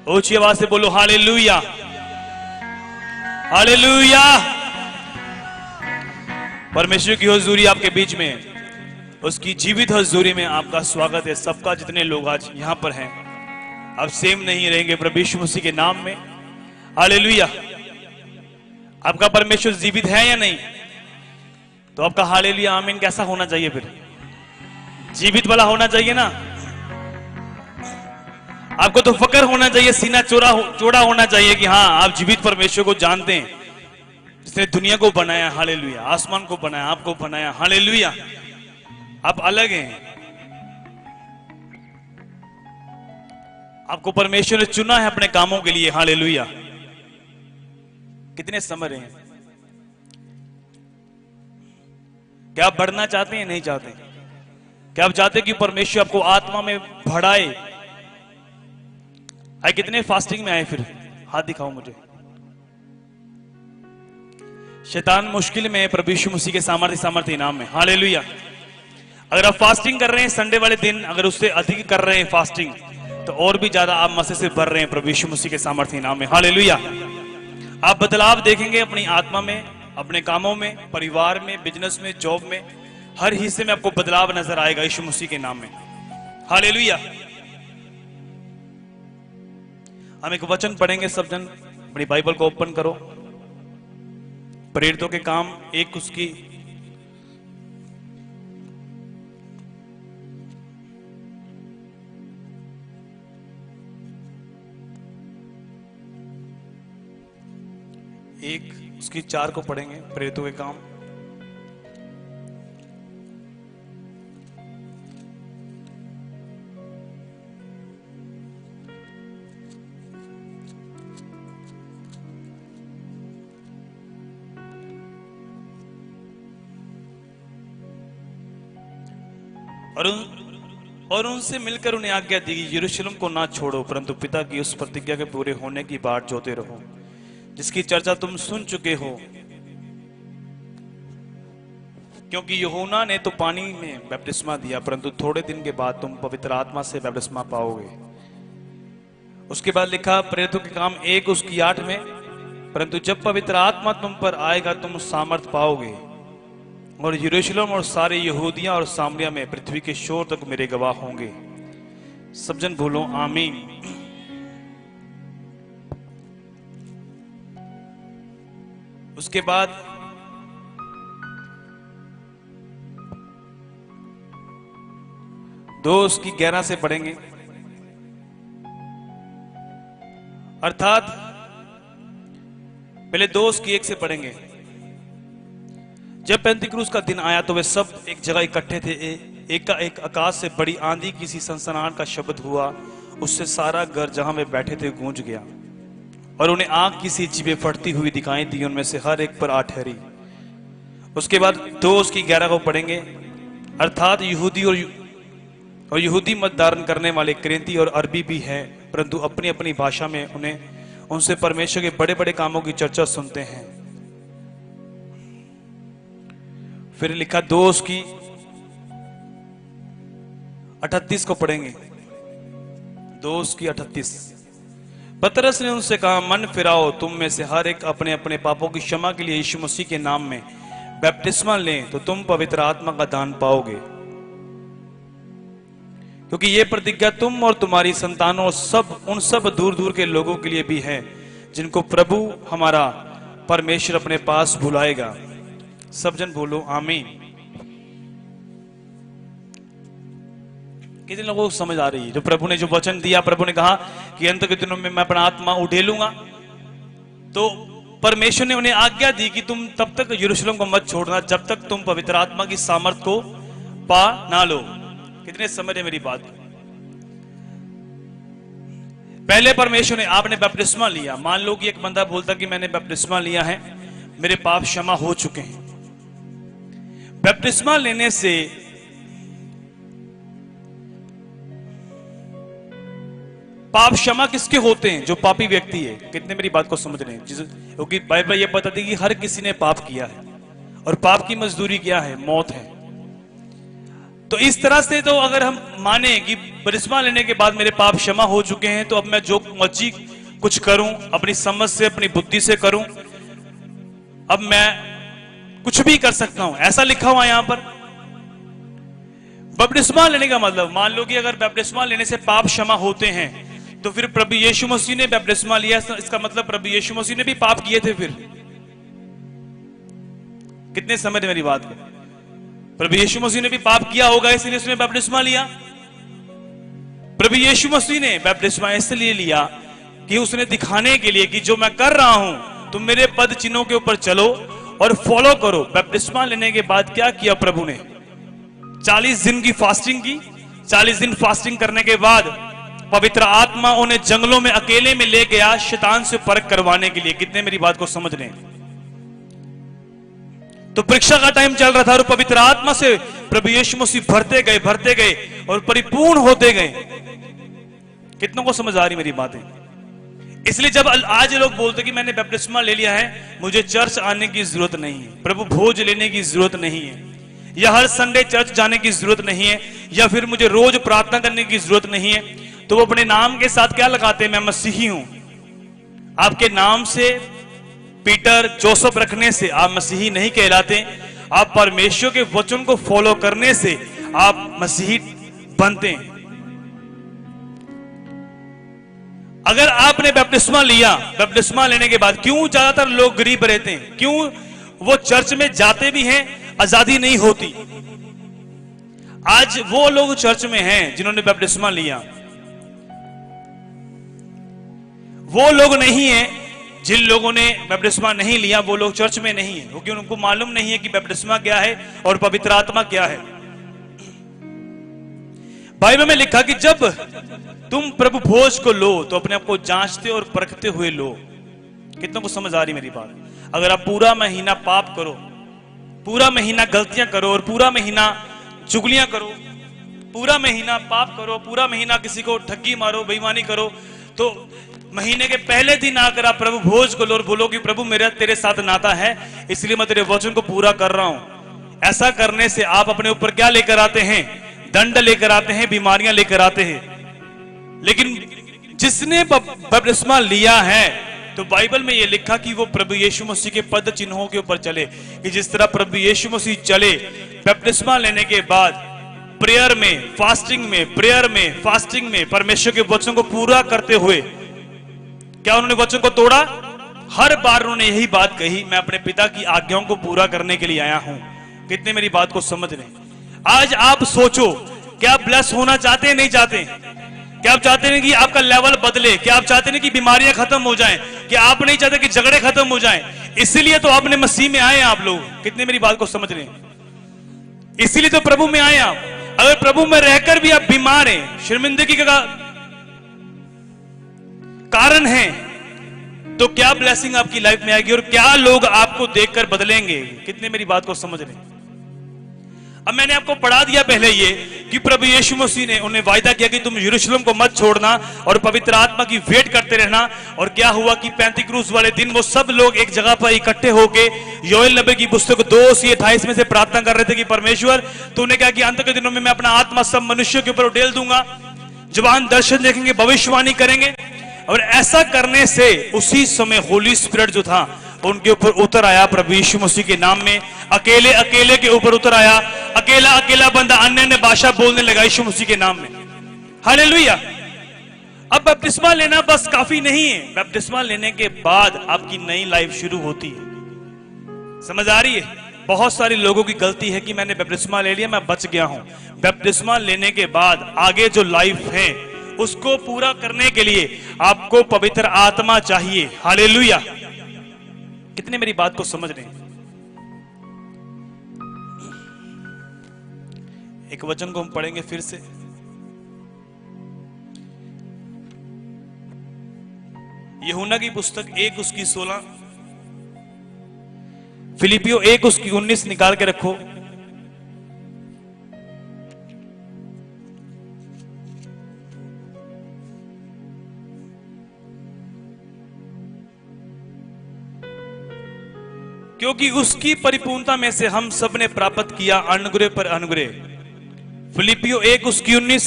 ऊंची आवाज से बोलो हालेलुया, हालेलुया। परमेश्वर की हुजूरी आपके बीच में, उसकी जीवित हुजूरी में आपका स्वागत है। सबका जितने लोग आज यहां पर हैं, अब सेम नहीं रहेंगे प्रभु यीशु मसीह के नाम में। हालेलुया। आपका परमेश्वर जीवित है या नहीं? तो आपका हालेलुया आमीन कैसा होना चाहिए? फिर जीवित वाला होना चाहिए ना। आपको तो फकर होना चाहिए, सीना चौड़ा होना चाहिए कि हाँ आप जीवित परमेश्वर को जानते हैं, जिसने दुनिया को बनाया, हालेलुया, आसमान को बनाया, आपको बनाया, हालेलुया। आप अलग हैं, आपको परमेश्वर ने चुना है अपने कामों के लिए, हालेलुया। कितने समझ रहे हैं? क्या आप बढ़ना चाहते हैं? नहीं चाहते? क्या आप चाहते कि परमेश्वर आपको आत्मा में बढ़ाए? आए कितने फास्टिंग में आए? फिर हाथ दिखाओ मुझे। शैतान मुश्किल में है प्रभु यीशु मसीह के सामर्थ्य नाम में, हालेलुया। अगर आप फास्टिंग कर रहे हैं संडे वाले दिन, अगर उससे अधिक कर रहे हैं फास्टिंग, तो और भी ज्यादा आप मसीह से भर रहे हैं प्रभु यीशु मसीह के सामर्थ्य नाम में, हालेलुया। आप बदलाव देखेंगे अपनी आत्मा में, अपने कामों में, परिवार में, बिजनेस में, जॉब में, हर हिस्से में आपको बदलाव नजर आएगा यीशु मसीह के नाम में, हालेलुया। हम एक वचन पढ़ेंगे सब जन। अपनी बाइबल को ओपन करो। प्रेरितों के काम एक उसकी एक उसकी 4 को पढ़ेंगे। प्रेरितों के काम और उनसे मिलकर उन्हें आज्ञा दी कि यरूशलेम को ना छोड़ो, परंतु पिता की उस प्रतिज्ञा के पूरे होने की बाट जोते रहो, जिसकी चर्चा तुम सुन चुके हो। क्योंकि यूहन्ना ने तो पानी में बपतिस्मा दिया, परंतु थोड़े दिन के बाद तुम पवित्र आत्मा से बपतिस्मा पाओगे। उसके बाद लिखा प्रेरितों के काम 1 उसकी 8 में, परंतु जब पवित्र आत्मा तुम पर आएगा तुम सामर्थ पाओगे, और यरूशलेम और सारे यहूदिया और सामरिया में पृथ्वी के शोर तक मेरे गवाह होंगे। सब जन बोलो आमीन। उसके बाद दो उसकी 11 से पढ़ेंगे, अर्थात पहले 2 उसकी 1 से पढ़ेंगे। जब पेंतिकुस्त का दिन आया तो वे सब एक जगह इकट्ठे थे। एक का एक आकाश से बड़ी आंधी किसी सनसनाहट का शब्द हुआ, उससे सारा घर जहां वे बैठे थे गूंज गया, और उन्हें आग की सी जीभें फटती हुई दिखाई दी, उनमें से हर एक पर आ ठहरी। उसके बाद 2 उसकी 11 को पढ़ेंगे, अर्थात यहूदी और यहूदी मत धारण करने वाले क्रेती और अरबी भी हैं, परंतु अपनी अपनी भाषा में उनसे परमेश्वर के बड़े बड़े कामों की चर्चा सुनते हैं। फिर लिखा 2 उसकी 38 को पढ़ेंगे, 2 उसकी 38। पतरस ने उनसे कहा, मन फिराओ, तुम में से हर एक अपने अपने पापों की क्षमा के लिए यीशु मसीह के नाम में बपतिस्मा लें, तो तुम पवित्र आत्मा का दान पाओगे। क्योंकि ये प्रतिज्ञा तुम और तुम्हारी संतानों उन सब दूर दूर के लोगों के लिए भी है, जिनको प्रभु हमारा परमेश्वर अपने पास बुलाएगा। सब जन बोलो आमीन। कितने लोगों को समझ आ रही है? जो प्रभु ने जो वचन दिया, प्रभु ने कहा कि अंत के दिनों में मैं अपना आत्मा उठेलूंगा, तो परमेश्वर ने उन्हें आज्ञा दी कि तुम तब तक यरूशलेम को मत छोड़ना जब तक तुम पवित्र आत्मा की सामर्थ को पा ना लो। कितने समझ है मेरी बात? पहले परमेश्वर ने, आपने बपतिस्मा लिया, मान लो कि एक बंदा बोलता कि मैंने बपतिस्मा लिया है, मेरे पाप क्षमा हो चुके हैं। बपतिस्मा लेने से पाप क्षमा किसके होते हैं? जो पापी व्यक्ति है। कितने मेरी बात को समझ रहे हैं? क्योंकि बाइबल ये बताती है कि हर किसी ने पाप किया है, और पाप की मजदूरी क्या है? मौत है। तो इस तरह से तो अगर हम माने कि बपतिस्मा लेने के बाद मेरे पाप क्षमा हो चुके हैं, तो अब मैं जो मर्जी कुछ करूं, अपनी समझ से, अपनी बुद्धि से करूं, अब मैं कुछ भी कर सकता हूं, ऐसा लिखा हुआ यहां पर। बपतिस्मा लेने का मतलब, मान लो कि अगर बपतिस्मा लेने से पाप क्षमा होते हैं, तो फिर प्रभु यीशु मसीह ने बपतिस्मा लिया, इसका मतलब प्रभु यीशु मसीह ने भी पाप किए थे। फिर कितने समझ मेरी बात को? प्रभु यीशु मसीह ने भी पाप किया होगा, इसलिए उसने बपतिस्मा लिया। प्रभु यीशु मसीह ने बपतिस्मा इसलिए लिया कि उसने दिखाने के लिए कि जो मैं कर रहा हूं, तुम मेरे पद चिन्हों के ऊपर चलो और फॉलो करो। बपतिस्मा लेने के बाद क्या किया प्रभु ने? 40 दिन की फास्टिंग की। 40 दिन फास्टिंग करने के बाद पवित्र आत्मा उन्हें जंगलों में अकेले में ले गया, शैतान से परख करवाने के लिए। कितने मेरी बात को समझ रहे हैं? तो परीक्षा का टाइम चल रहा था और पवित्र आत्मा से प्रभु यीशु मसीह भरते गए और परिपूर्ण होते गए। कितनों को समझ आ रही मेरी बातें? इसलिए जब आज लोग बोलते कि मैंने बपतिस्मा ले लिया है, मुझे चर्च आने की जरूरत नहीं है, प्रभु भोज लेने की जरूरत नहीं है, या हर संडे चर्च जाने की जरूरत नहीं है, या फिर मुझे रोज प्रार्थना करने की जरूरत नहीं है, तो वो अपने नाम के साथ क्या लगाते हैं? मैं मसीही हूं। आपके नाम से पीटर, जोसेफ रखने से आप मसीही नहीं कहलाते। आप परमेश्वर के वचन को फॉलो करने से आप मसीही बनते हैं। अगर आपने बपतिस्मा लिया, बपतिस्मा लेने के बाद क्यों ज्यादातर लोग गरीब रहते हैं? क्यों वो चर्च में जाते भी हैं, आजादी नहीं होती? आज वो लोग चर्च में हैं जिन्होंने बपतिस्मा लिया, वो लोग नहीं है जिन लोगों ने बपतिस्मा नहीं लिया, वो लोग चर्च में नहीं है, क्योंकि उनको मालूम नहीं है कि बपतिस्मा क्या है और पवित्र आत्मा क्या है। बाइबल में लिखा कि जब तुम प्रभु भोज को लो तो अपने आप को जांचते और परखते हुए लो। कितनों को समझ आ रही मेरी बात? अगर आप पूरा महीना पाप करो, पूरा महीना गलतियां करो और पूरा महीना चुगलियां करो, पूरा महीना पाप करो, पूरा महीना किसी को ठगी मारो, बेईमानी करो, तो महीने के पहले दिन आकर आप प्रभु भोज को लो और बोलो कि प्रभु मेरा तेरे साथ नाता है, इसलिए मैं तेरे वचन को पूरा कर रहा हूं। ऐसा करने से आप अपने ऊपर क्या लेकर आते हैं? दंड लेकर आते हैं, बीमारियां लेकर आते हैं। लेकिन जिसने बपतिस्मा लिया है, तो बाइबल में यह लिखा कि वो प्रभु यीशु मसीह के पद चिन्हों के ऊपर चले, कि जिस तरह प्रभु यीशु मसीह चले बपतिस्मा लेने के बाद प्रेयर में, फास्टिंग में परमेश्वर के वचन को पूरा करते हुए। क्या उन्होंने वचन को तोड़ा? हर बार उन्होंने यही बात कही, मैं अपने पिता की आज्ञाओं को पूरा करने के लिए आया हूं। कितने मेरी बात को समझ रहे हैं? आज आप सोचो, क्या आप ब्लेस होना चाहते हैं? नहीं चाहते? क्या आप चाहते हैं कि आपका लेवल बदले? क्या आप चाहते हैं कि बीमारियां खत्म हो जाएं? क्या आप नहीं चाहते कि झगड़े खत्म हो जाएं? इसीलिए तो आपने मसीह में आए आप लोग। कितने मेरी बात को समझ रहे हैं? इसीलिए तो प्रभु में आए आप। अगर प्रभु में रहकर भी आप बीमार हैं, शर्मिंदगी का कारण है, तो क्या ब्लेसिंग आपकी लाइफ में आएगी और क्या लोग आपको देखकर बदलेंगे? कितने मेरी बात को समझ रहे हैं? अब मैंने आपको पढ़ा दिया पहले ये कि प्रभु यीशु मसीह ने उन्हें वायदा किया कि तुम यरूशलेम को मत छोड़ना और पवित्र आत्मा की वेट करते रहना। और क्या हुआ कि पैंतीक्रूस वाले दिन वो सब लोग एक जगह पर इकट्ठे होके योएल नबी की पुस्तक 2:28 में से प्रार्थना कर रहे थे कि परमेश्वर तूने क्या कि अंत के दिनों में मैं अपना आत्मा सब मनुष्यों के ऊपर उड़ेल दूंगा, जवान दर्शन देखेंगे, भविष्यवाणी करेंगे। और ऐसा करने से उसी समय होली स्पिरिट जो था उनके ऊपर उतर आया प्रभु यीशु मसीह के नाम में। अकेले अकेले के ऊपर उतर आया। अकेला अकेला बंदा अन्य अन्य भाषा बोलने लगा यीशु मसीह के नाम में। हालेलुया। अब बपतिस्मा लेना बस काफी नहीं है, बपतिस्मा लेने के बाद आपकी नई लाइफ शुरू होती है। समझ आ रही है? बहुत सारे लोगों की गलती है कि मैंने बपतिस्मा ले लिया, मैं बच गया हूं। बपतिस्मा लेने के बाद आगे जो लाइफ है उसको पूरा करने के लिए आपको पवित्र आत्मा चाहिए। हालेलुया। कितने मेरी बात को समझ रहे हैं? एक वचन को हम पढ़ेंगे फिर से। यूहन्ना की पुस्तक 1:16, फिलिपियो 1:19 निकाल के रखो। क्योंकि उसकी परिपूर्णता में से हम सब ने प्राप्त किया अनुग्रह पर अनुग्रह। फिलिपियो 1 उसकी 19।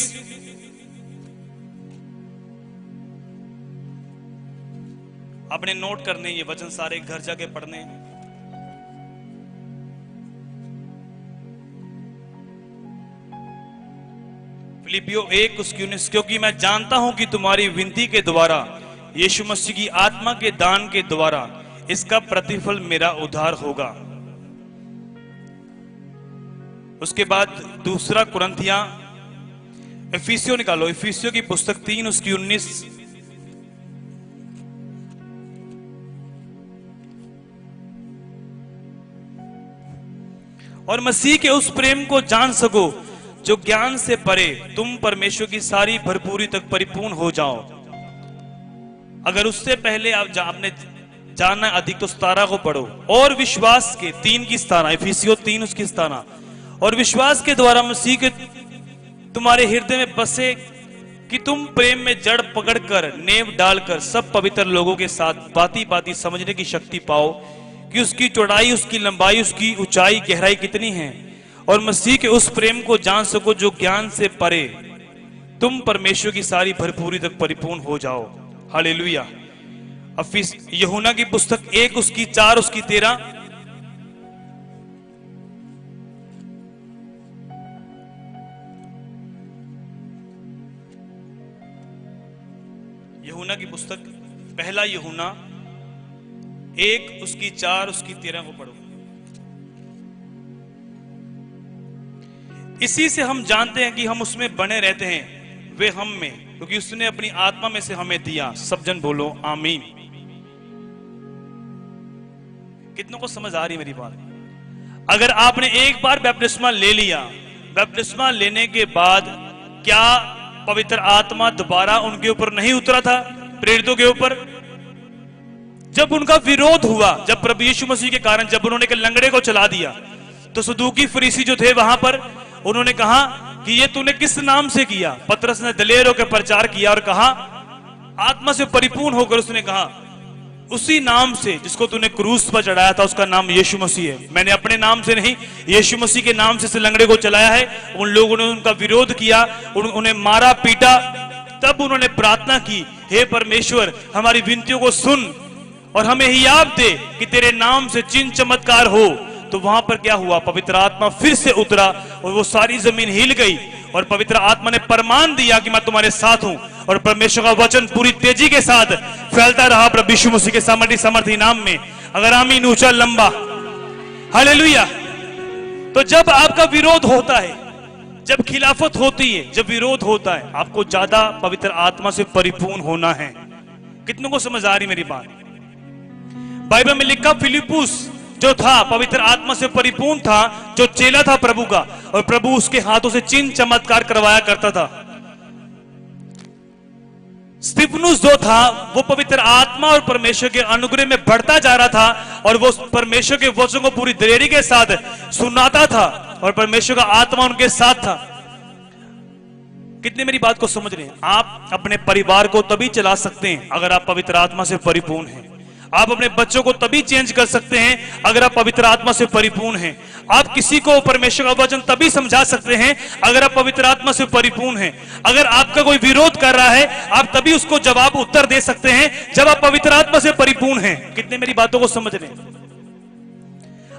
आपने नोट करने, ये वचन सारे घर जाके पढ़ने। फिलिपियो 1 उसकी 19, क्योंकि मैं जानता हूं कि तुम्हारी विनती के द्वारा यीशु मसीह की आत्मा के दान के द्वारा इसका प्रतिफल मेरा उद्धार होगा। उसके बाद दूसरा कुरिन्थियां, इफिसियो निकालो, इफिसियो की पुस्तक 3 उसकी 19। और मसीह के उस प्रेम को जान सको जो ज्ञान से परे, तुम परमेश्वर की सारी भरपूरी तक परिपूर्ण हो जाओ। अगर उससे पहले आपने जानना अधिक तो 17 को पढ़ो। और विश्वास के 3 की 17, इफिसियो 3 उसकी 17। और विश्वास के द्वारा मसीह के तुम्हारे हृदय में बसे कि तुम प्रेम में जड़ पकड़कर नेव डालकर सब पवित्र लोगों के साथ बाती बाती समझने की शक्ति पाओ कि उसकी चौड़ाई, उसकी लंबाई, उसकी ऊंचाई, गहराई कितनी है, और मसीह के उस प्रेम को जान सको जो ज्ञान से परे, तुम परमेश्वर की सारी भरपूरी तक परिपूर्ण हो जाओ। हालेलुया। यूहन्ना की पुस्तक 1 उसकी 4 उसकी 13। यूहन्ना की पुस्तक, पहला यूहन्ना 1 उसकी 4 उसकी 13 को पढ़ो। इसी से हम जानते हैं कि हम उसमें बने रहते हैं, वे हम में, क्योंकि उसने अपनी आत्मा में से हमें दिया। सब जन बोलो आमीन। कितनों को समझ आ रही मेरी बात? अगर आपने एक बार बैप्टिस्मा ले लिया, बैप्टिस्मा लेने के बाद क्या पवित्र आत्मा दोबारा उनके ऊपर नहीं उतरा था? प्रेरितों के ऊपर जब उनका विरोध हुआ, जब प्रभु यीशु मसीह के कारण जब उन्होंने लंगड़े को चला दिया, तो सदूकी फरीसी जो थे वहां पर, उन्होंने कहा कि ये तूने किस नाम से किया? पतरस ने दलेर होकर प्रचार किया और कहा, आत्मा से परिपूर्ण होकर उसने कहा, उसी नाम से जिसको तूने क्रूस पर चढ़ाया था उसका नाम यीशु मसीह है। मैंने अपने नाम से नहीं, यीशु मसीह के नाम से लंगड़े को चलाया है। उन लोगों ने उनका विरोध किया, उन्हें मारा पीटा। तब उन्होंने प्रार्थना की, हे परमेश्वर हमारी विनतियों को सुन और हमें हियाब दे कि तेरे नाम से चिन्ह चमत्कार हो। तो वहां पर क्या हुआ? पवित्र आत्मा फिर से उतरा और वो सारी जमीन हिल गई और पवित्र आत्मा ने प्रमाण दिया कि मैं तुम्हारे साथ हूं। और परमेश्वर का वचन पूरी तेजी के साथ फैलता रहा प्रभु यीशु मसीह के सामर्थी नाम में। अगर आमीन ऊंचा लंबा, हालेलुया। तो जब आपका विरोध होता है, जब खिलाफत होती है, जब विरोध होता है, आपको ज्यादा पवित्र आत्मा से परिपूर्ण होना है। कितनों को समझ आ रही मेरी बात? बाइबल में लिखा, फिलिपुस जो था पवित्र आत्मा से परिपूर्ण था, जो चेला था प्रभु का, और प्रभु उसके हाथों से चिन्ह चमत्कार करवाया करता था। स्तिफनुस जो था वो पवित्र आत्मा और परमेश्वर के अनुग्रह में बढ़ता जा रहा था और वो परमेश्वर के वचन को पूरी दलेरी के साथ सुनाता था और परमेश्वर का आत्मा उनके साथ था। कितने मेरी बात को समझ रहे हैं? आप अपने परिवार को तभी चला सकते हैं अगर आप पवित्र आत्मा से परिपूर्ण हैं। आप अपने बच्चों को तभी चेंज कर सकते हैं अगर आप पवित्र आत्मा से परिपूर्ण हैं। आप किसी को परमेश्वर का वचन तभी समझा सकते हैं अगर आप पवित्र आत्मा से परिपूर्ण हैं। अगर आपका कोई विरोध कर रहा है, आप तभी उसको जवाब उत्तर दे सकते हैं जब आप पवित्र आत्मा से परिपूर्ण हैं। कितने मेरी बातों को समझ रहे हैं?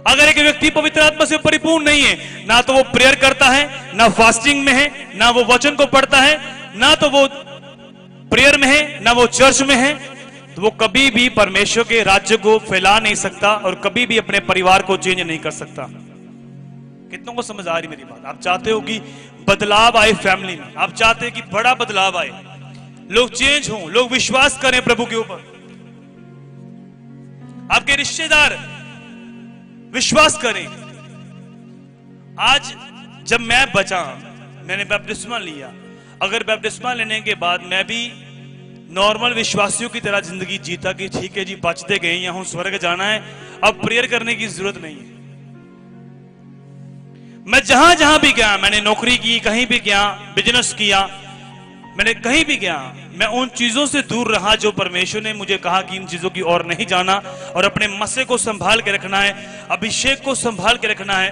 अगर एक व्यक्ति पवित्र आत्मा से परिपूर्ण नहीं है, ना तो वो प्रेयर करता है, ना फास्टिंग में है, ना वो वचन को पढ़ता है, ना तो वो प्रेयर में है, ना वो चर्च में है, तो वो कभी भी परमेश्वर के राज्य को फैला नहीं सकता और कभी भी अपने परिवार को चेंज नहीं कर सकता। कितनों को समझ आ रही मेरी बात? आप चाहते हो कि बदलाव आए फैमिली में, आप चाहते हैं कि बड़ा बदलाव आए, लोग चेंज हों, लोग विश्वास करें प्रभु के ऊपर, आपके रिश्तेदार विश्वास करें। आज जब मैं बचा, मैंने बैप्टिस्मा लिया, अगर बैप्टिस्मा लेने के बाद मैं भी नॉर्मल विश्वासियों की तरह जिंदगी जीता कि ठीक है जी बचते गए, यहां स्वर्ग जाना है, अब प्रेयर करने की जरूरत नहीं है। मैं जहां जहां भी गया, मैंने नौकरी की, कहीं भी गया, बिजनेस किया, मैंने कहीं भी गया, मैं उन चीजों से दूर रहा जो परमेश्वर ने मुझे कहा कि इन चीजों की ओर नहीं जाना और अपने मस्से को संभाल के रखना है, अभिषेक को संभाल के रखना है।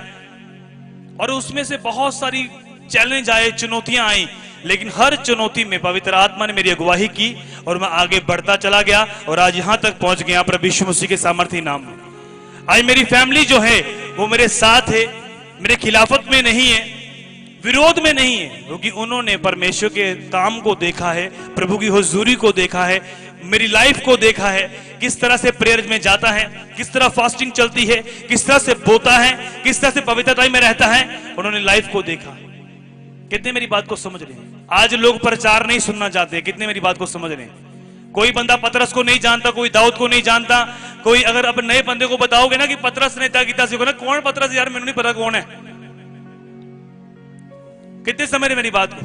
और उसमें से बहुत सारी चैलेंज आए, चुनौतियां आई, लेकिन हर चुनौती में पवित्र आत्मा ने मेरी अगुवाई की और मैं आगे बढ़ता चला गया और आज यहां तक पहुंच गया प्रभु यीशु मसीह के सामर्थी नाम में। आज मेरी फैमिली जो है वो मेरे साथ है, मेरे खिलाफत में नहीं है, विरोध में नहीं है, क्योंकि उन्होंने परमेश्वर के काम को देखा है, प्रभु की हुजूरी को देखा है, मेरी लाइफ को देखा है, किस तरह से प्रेयर में जाता है, किस तरह फास्टिंग चलती है, किस तरह से बोता है, किस तरह से पवित्रता में रहता है। उन्होंने लाइफ को देखा। कितने मेरी बात को समझ रहे हैं? आज लोग प्रचार नहीं सुनना चाहते, कितने मेरी बात को समझ रहे हैं? कोई बंदा पतरस को नहीं जानता, कोई दाऊद को नहीं जानता। कोई अगर अपने नए बंदे को बताओगे ना कि पतरस ने गीता सीखो ना, कौन पतरस? यार मैंने नहीं पता कौन है। कितने समझ रहे मेरी बात को?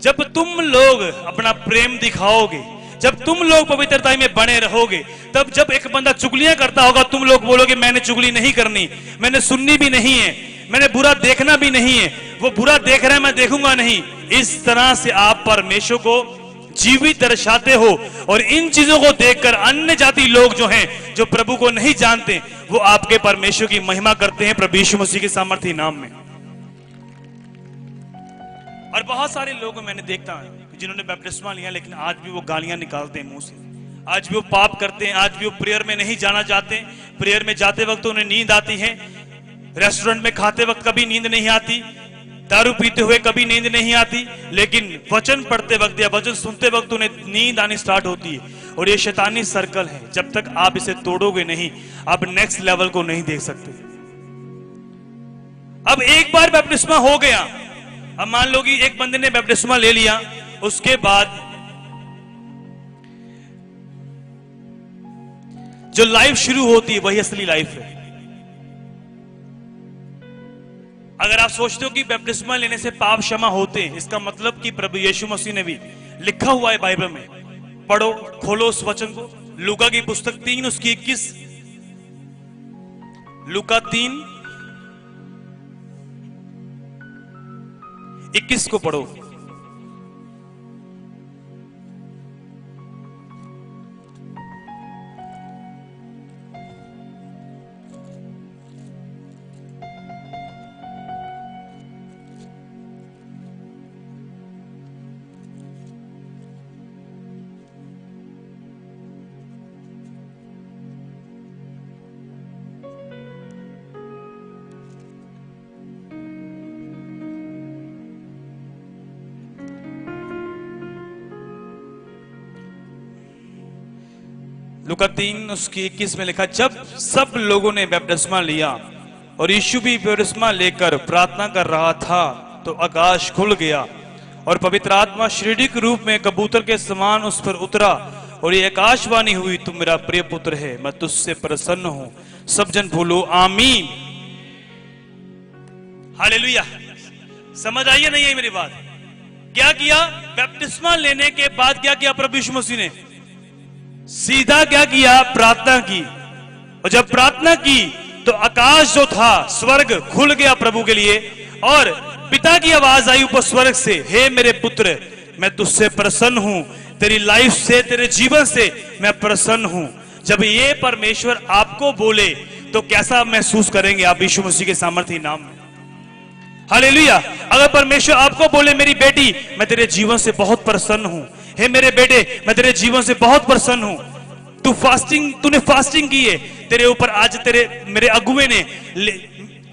जब तुम लोग अपना प्रेम दिखाओगे, जब तुम लोग पवित्रता में बने रहोगे, तब जब एक बंदा चुगलियां करता होगा, तुम लोग बोलोगे मैंने चुगली नहीं करनी, मैंने सुननी भी नहीं है, मैंने बुरा देखना भी नहीं है, वो बुरा देख रहा है मैं देखूंगा नहीं। इस तरह से आप परमेश्वर को जीवित दर्शाते हो और इन चीजों को देखकर अन्य जाति लोग जो हैं, जो प्रभु को नहीं जानते, वो आपके परमेश्वर की महिमा करते हैं प्रभु यीशु मसीह के सामर्थी नाम में। और बहुत सारे लोग मैंने देखता है जिन्होंने बपतिस्मा लिया, लेकिन आज भी वो गालियां निकालते हैं मुंह से, आज भी वो पाप करते हैं, आज भी वो प्रेयर में नहीं जाना चाहते। प्रेयर में जाते वक्त उन्हें नींद आती है, रेस्टोरेंट में खाते वक्त कभी नींद नहीं आती, दारू पीते हुए कभी नींद नहीं आती, लेकिन वचन पढ़ते वक्त या वचन सुनते वक्त उन्हें नींद आनी स्टार्ट होती है। और ये शैतानी सर्कल है, जब तक आप इसे तोड़ोगे नहीं, आप नेक्स्ट लेवल को नहीं देख सकते। अब एक बार बपतिस्मा हो गया, अब मान लो कि एक बंदे ने बपतिस्मा ले लिया, उसके बाद जो लाइफ शुरू होती है वही असली लाइफ है। अगर आप सोचते हो कि बपतिस्मा लेने से पाप क्षमा होते हैं, इसका मतलब कि प्रभु यीशु मसीह ने भी लिखा हुआ है बाइबल में, पढ़ो, खोलो उस वचन को, लूका की पुस्तक 3 उसकी 21, लूका 3:21 को पढ़ो। लूका 3 उसकी 21 में लिखा, जब सब लोगों ने बपतिस्मा लिया और यीशु भी बपतिस्मा लेकर प्रार्थना कर रहा था, तो आकाश खुल गया और पवित्र आत्मा शारीरिक रूप में कबूतर के समान उस पर उतरा और ये आकाशवाणी हुई, तुम मेरा प्रिय पुत्र है, मैं तुझसे प्रसन्न हूं। सब जन बोलो आमीन, हालेलुया। समझ आई है नहीं है मेरी बात? क्या किया? बपतिस्मा लेने के बाद क्या किया प्रभु यीशु मसीह ने? सीधा क्या किया? प्रार्थना की। और जब प्रार्थना की तो आकाश जो था, स्वर्ग खुल गया प्रभु के लिए, और पिता की आवाज आई ऊपर स्वर्ग से, हे मेरे पुत्र, मैं तुझसे प्रसन्न हूं, तेरी लाइफ से, तेरे जीवन से मैं प्रसन्न हूं। जब ये परमेश्वर आपको बोले तो कैसा महसूस करेंगे आप यीशु मसीह के सामर्थी नाम में? हालेलुया। अगर परमेश्वर आपको बोले, मेरी बेटी मैं तेरे जीवन से बहुत प्रसन्न हूं, हे मेरे बेटे मैं तेरे जीवन से बहुत प्रसन्न हूं, तूने फास्टिंग की है, तेरे ऊपर आज मेरे अगुए ने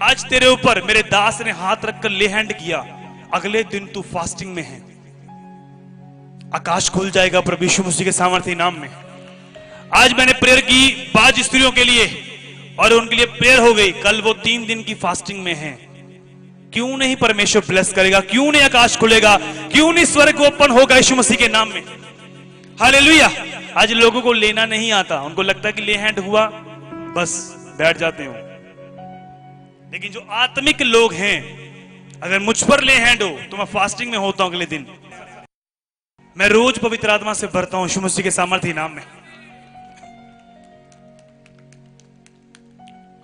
आज तेरे ऊपर मेरे दास ने हाथ रखकर ले हैंड किया, अगले दिन तू फास्टिंग में है, आकाश खुल जाएगा प्रभु यीशु मसीह के सामर्थी नाम में। आज मैंने प्रेयर की 5 स्त्रियों के लिए और उनके लिए प्रेयर हो गई, कल वो 3 दिन की फास्टिंग में है। क्यों नहीं परमेश्वर ब्लेस करेगा? क्यों नहीं आकाश खुलेगा? क्यों नहीं स्वर्ग ओपन होगा यीशु मसीह के नाम में? हालेलुया। आज लोगों को लेना नहीं आता, उनको लगता है कि ले हैंड हुआ बस बैठ जाते हो, लेकिन जो आत्मिक लोग हैं, अगर मुझ पर ले हैंड हो तो मैं फास्टिंग में होता हूं, अगले दिन मैं रोज पवित्र आत्मा से भरता हूं यीशु मसीह के सामर्थी नाम में।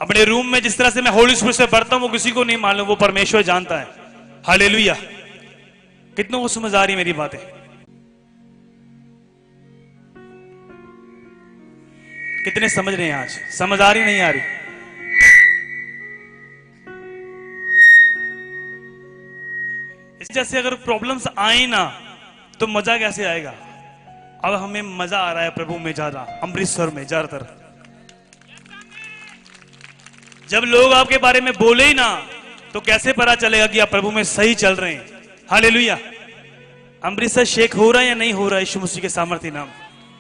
अपने रूम में जिस तरह से मैं होली स्पिरिट से भरता हूं वो किसी को नहीं मालूम, वो परमेश्वर जानता है। हालेलुया। कितनों को समझ आ रही मेरी बातें? कितने समझ रहे हैं? आज समझ आ रही नहीं आ रही? जैसे अगर प्रॉब्लम्स आए ना तो मजा कैसे आएगा। अब हमें मजा आ रहा है प्रभु में ज्यादा, अमृतसर में ज्यादातर। जब लोग आपके बारे में बोले ही ना तो कैसे पता चलेगा कि आप प्रभु में सही चल रहे हैं। हालेलुया। अमृतसर शेक हो रहा है या नहीं हो रहा है यीशु मसीह के सामर्थ्य नाम।